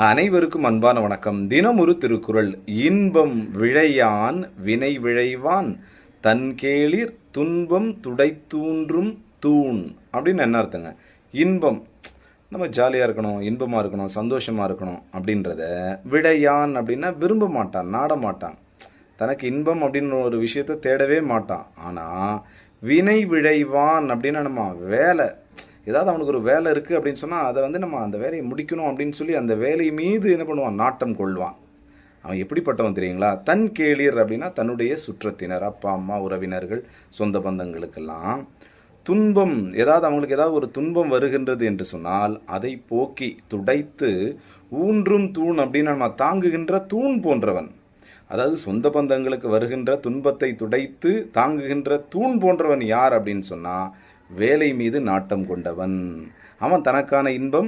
அனைவருக்கும் அன்பான வணக்கம். தினம் ஒரு திருக்குறள். இன்பம் விழையான் வினை விழைவான் தன் கேளிர் துன்பம் துடைத்தூன்றும் தூண் அப்படின்னு என்ன அர்த்தங்க? இன்பம் நம்ம ஜாலியாக இருக்கணும், இன்பமாக இருக்கணும், சந்தோஷமாக இருக்கணும் அப்படின்றத விழையான் அப்படின்னா விரும்ப மாட்டான், நாட மாட்டான். தனக்கு இன்பம் அப்படின்னு ஒரு விஷயத்தை தேடவே மாட்டான். ஆனால் வினை விழைவான் அப்படின்னா நம்ம வேலை, ஏதாவது அவனுக்கு ஒரு வேலை இருக்குது அப்படின்னு சொன்னால் அதை வந்து நம்ம அந்த வேலையை முடிக்கணும் அப்படின்னு சொல்லி அந்த வேலை மீது என்ன பண்ணுவான், நாட்டம் கொள்வான். அவன் எப்படிப்பட்டவன் தெரியுங்களா? தன் கேளிர் அப்படின்னா தன்னுடைய சுற்றத்தினர், அப்பா அம்மா உறவினர்கள் சொந்த பந்தங்களுக்கெல்லாம் துன்பம், ஏதாவது அவங்களுக்கு ஏதாவது ஒரு துன்பம் வருகின்றது என்று சொன்னால் அதை போக்கி துடைத்து ஊன்றும் தூண் அப்படின்னு நம்ம தாங்குகின்ற தூண் போன்றவன். அதாவது சொந்த பந்தங்களுக்கு வருகின்ற துன்பத்தை துடைத்து தாங்குகின்ற தூண் போன்றவன் யார் அப்படின்னு சொன்னால் வேலை மீது நாட்டம் கொண்டவன். அவன் தனக்கான இன்பம்